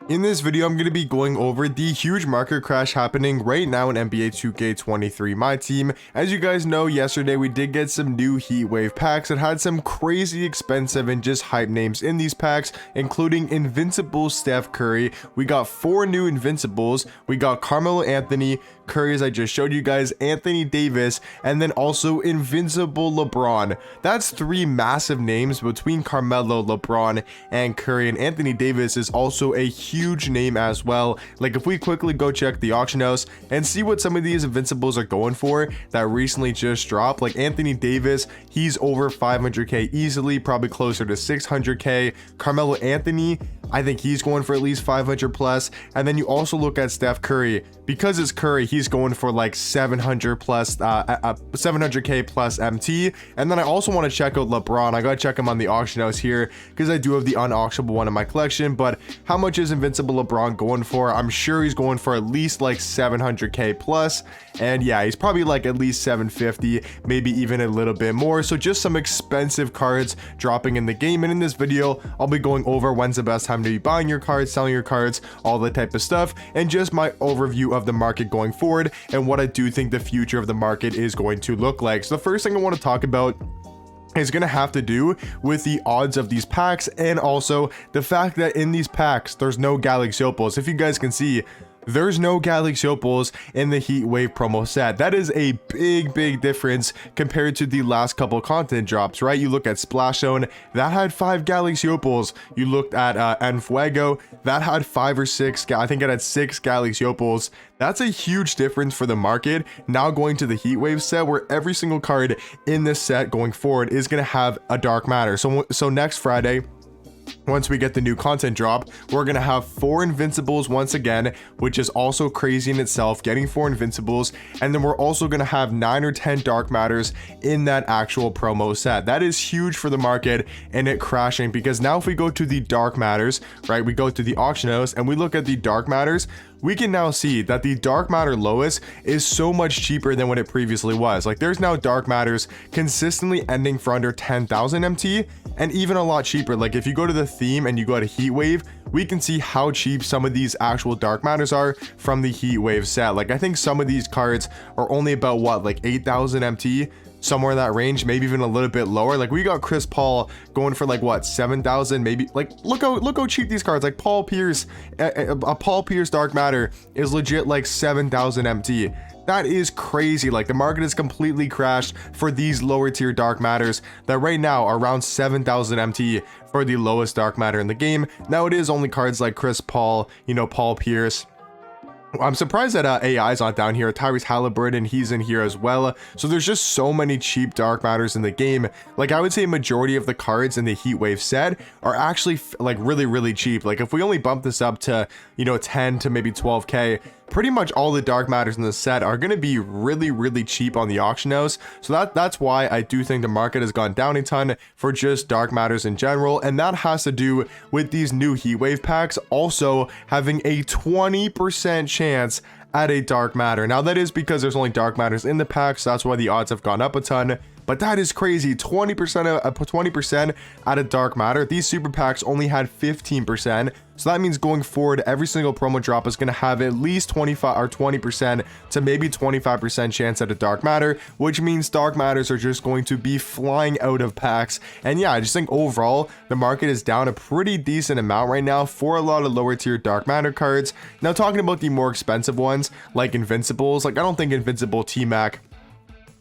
In this video, I'm going to be going over the huge market crash happening right now in NBA 2K23 Myteam. As you guys know, yesterday we did get some new heat wave packs that had some crazy expensive and just hype names in these packs, including Invincible Steph Curry. We got 4 new Invincibles. We got Carmelo Anthony, Curry, as I just showed you guys, Anthony Davis, and then also Invincible LeBron. That's 3 massive names between Carmelo, LeBron, and Curry, and Anthony Davis is also a huge name as well. Like, if we quickly go check the auction house and see what some of these Invincibles are going for that recently just dropped, like Anthony Davis, he's over 500k easily, probably closer to 600k. Carmelo Anthony, I think he's going for at least 500 plus. And then you also look at Steph Curry, because it's Curry, he's going for like 700 plus 700k plus MT. And then I also want to check out LeBron. I gotta check him on the auction house here because I do have the unauctionable one in my collection. But how much is Invincible LeBron going for? I'm sure he's going for at least like 700k plus. And yeah, he's probably like at least 750, maybe even a little bit more. So just some expensive cards dropping in the game. And in this video, I'll be going over when's the best time to be buying your cards, selling your cards, all that type of stuff, and just my overview of the market going forward and what I do think the future of the market is going to look like. So the first thing I want to talk about is going to have to do with the odds of these packs, and also the fact that in these packs there's no Galaxy Opals. If you guys can see, there's no Galaxy Opals in the Heat Wave promo set. That is a big difference compared to the last couple content drops, right? You look at Splash Zone, that had 5 Galaxy Opals. You looked at Enfuego, that had 5 or 6, I think it had 6 Galaxy Opals. That's a huge difference for the market. Now going to the Heat Wave set, where every single card in this set going forward is going to have a Dark Matter. So next Friday, once we get the new content drop, we're gonna have 4 Invincibles once again, which is also crazy in itself, getting 4 Invincibles. And then we're also gonna have 9 or 10 Dark Matters in that actual promo set. That is huge for the market and it crashing, because now if we go to the Dark Matters, right, we go to the auction house and we look at the Dark Matters, we can now see that the Dark Matter lowest is so much cheaper than what it previously was. Like, there's now Dark Matters consistently ending for under 10,000 MT, and even a lot cheaper. Like, if you go to the theme and you go to Heat Wave, we can see how cheap some of these actual Dark Matters are from the Heat Wave set. Like, I think some of these cards are only about what, like 8,000 MT, somewhere in that range, maybe even a little bit lower. Like, we got Chris Paul going for like what, 7,000, maybe. Like, look how cheap these cards, like Paul Pierce, a Paul Pierce Dark Matter is legit like 7,000 MT. That is crazy. Like, the market has completely crashed for these lower tier Dark Matters that right now are around 7,000 MT for the lowest Dark Matter in the game. Now it is only cards like Chris Paul, you know, Paul Pierce. I'm surprised that AI's not down here. Tyrese Halliburton, he's in here as well. So there's just so many cheap Dark Matters in the game. Like, I would say majority of the cards in the Heat Wave set are actually like really cheap. Like, if we only bump this up to, you know, 10 to maybe 12k, pretty much all the Dark Matters in the set are going to be really cheap on the auction house. So that's why I do think the market has gone down a ton for just Dark Matters in general, and that has to do with these new Heat Wave packs also having a 20% chance at a Dark Matter. Now that is because there's only Dark Matters in the packs, so that's why the odds have gone up a ton. But that is crazy. 20% at a Dark Matter. These super packs only had 15%. So that means going forward, every single promo drop is going to have at least 25 or 20% to maybe 25% chance at a Dark Matter, which means Dark Matters are just going to be flying out of packs. And yeah, I just think overall, the market is down a pretty decent amount right now for a lot of lower tier Dark Matter cards. Now, talking about the more expensive ones, like Invincibles, like I don't think Invincible T-Mac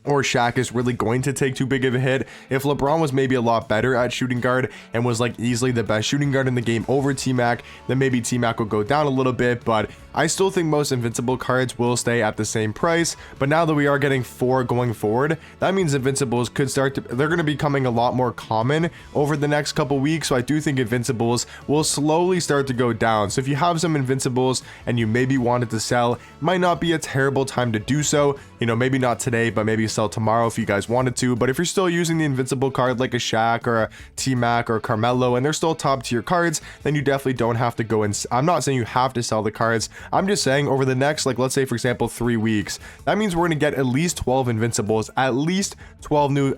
or Shaq is really going to take too big of a hit. If LeBron was maybe a lot better at shooting guard and was like easily the best shooting guard in the game over T-Mac, then maybe T-Mac will go down a little bit, but I still think most Invincible cards will stay at the same price. But now that we are getting 4 going forward, that means Invincibles could start to, they're going to be becoming a lot more common over the next couple weeks. So I do think Invincibles will slowly start to go down. So if you have some Invincibles and you maybe wanted to sell, might not be a terrible time to do so. You know, maybe not today, but maybe sell tomorrow if you guys wanted to. But if you're still using the Invincible card like a Shaq or a T-Mac or Carmelo and they're still top tier cards, then you definitely don't have to go and I'm not saying you have to sell the cards. I'm just saying over the next, like, let's say for example 3 weeks, that means we're going to get at least 12 Invincibles, at least 12 new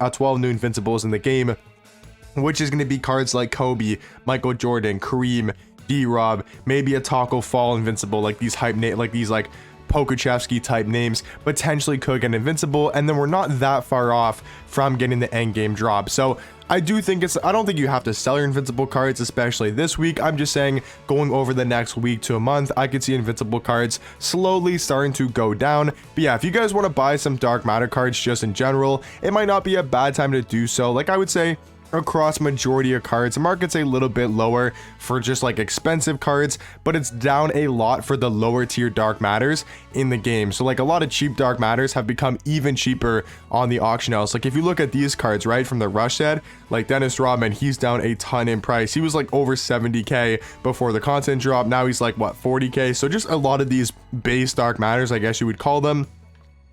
Invincibles in the game, which is going to be cards like Kobe, Michael Jordan, Kareem, D-Rob, maybe a Taco Fall invincible, like these like Pokachevsky type names potentially could get invincible, and then we're not that far off from getting the end game drop. So I do think I don't think you have to sell your invincible cards, especially this week. I'm just saying going over the next week to a month, I could see invincible cards slowly starting to go down. But yeah, if you guys want to buy some dark matter cards just in general, it might not be a bad time to do so. Like I would say, across majority of cards, the market's a little bit lower for just like expensive cards, but it's down a lot for the lower tier dark matters in the game. So like a lot of cheap dark matters have become even cheaper on the auction house. Like if you look at these cards, right, from the rush set, like Dennis Rodman, he's down a ton in price. He was like over 70k before the content drop. Now he's like what, 40k. So just a lot of these base dark matters, I guess you would call them.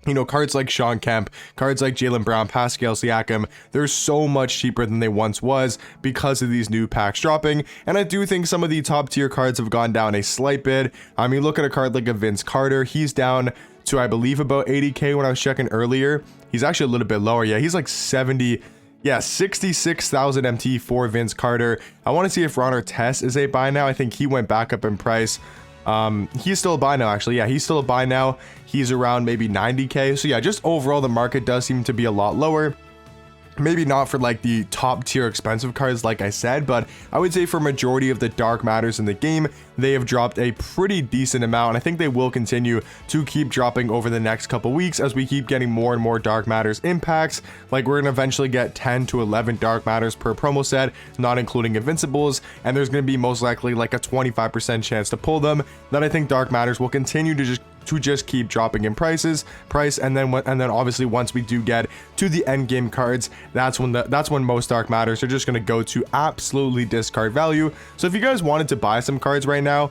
You know, cards like Sean Kemp, cards like Jaylen Brown, Pascal Siakam, they're so much cheaper than they once was because of these new packs dropping. And I do think some of the top tier cards have gone down a slight bit. I mean, look at a card like a Vince Carter. He's down to, I believe, about 80k when I was checking earlier. He's actually a little bit lower. Yeah, he's like 66,000 MT for Vince Carter. I want to see if Ron Artest is a buy now. I think he went back up in price. He's still a buy now, actually. Yeah, he's still a buy now. He's around maybe 90k. So yeah, just overall the market does seem to be a lot lower. Maybe not for like the top tier expensive cards like I said, but I would say for majority of the dark matters in the game, they have dropped a pretty decent amount, and I think they will continue to keep dropping over the next couple weeks as we keep getting more and more dark matters impacts. Like we're gonna eventually get 10 to 11 dark matters per promo set, not including invincibles, and there's gonna be most likely like a 25% chance to pull them. That I think dark matters will continue to just keep dropping in price, and then obviously once we do get to the end game cards, that's when most dark matters are just going to go to absolutely discard value. So if you guys wanted to buy some cards right now,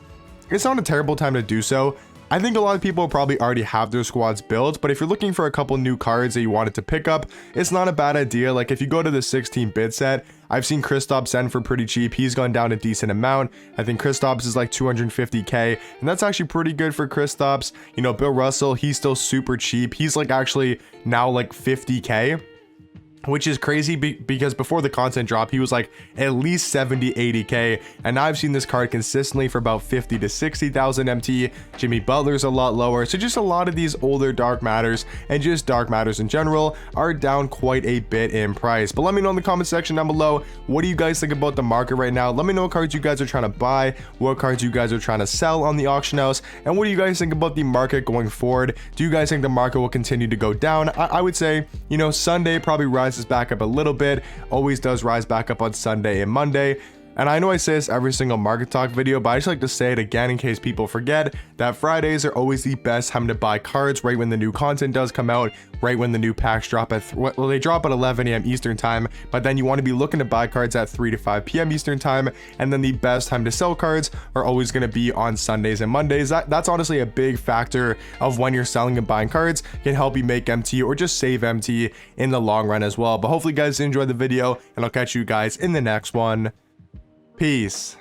it's not a terrible time to do so. I think a lot of people probably already have their squads built, but if you're looking for a couple new cards that you wanted to pick up, it's not a bad idea. Like if you go to the 16-bit set, I've seen Kristaps send for pretty cheap. He's gone down a decent amount. I think Kristaps is like 250k, and that's actually pretty good for Kristaps. You know, Bill Russell, he's still super cheap. He's like actually now like 50k. Which is crazy because before the content drop, he was like at least 70, 80k. And now I've seen this card consistently for about 50 to 60,000 MT. Jimmy Butler's a lot lower. So just a lot of these older dark matters and just dark matters in general are down quite a bit in price. But let me know in the comment section down below, what do you guys think about the market right now? Let me know what cards you guys are trying to buy, what cards you guys are trying to sell on the auction house, and what do you guys think about the market going forward? Do you guys think the market will continue to go down? I would say, you know, Sunday probably rises back up a little bit, always does rise back up on Sunday and Monday. And I know I say this every single market talk video, but I just like to say it again in case people forget that Fridays are always the best time to buy cards, right when the new content does come out, right when the new packs drop at well, they drop at 11 a.m. Eastern time, but then you want to be looking to buy cards at 3 to 5 p.m. Eastern time, and then the best time to sell cards are always going to be on Sundays and Mondays. That's honestly a big factor of when you're selling and buying cards, can help you make MT or just save MT in the long run as well. But hopefully you guys enjoyed the video, and I'll catch you guys in the next one. Peace.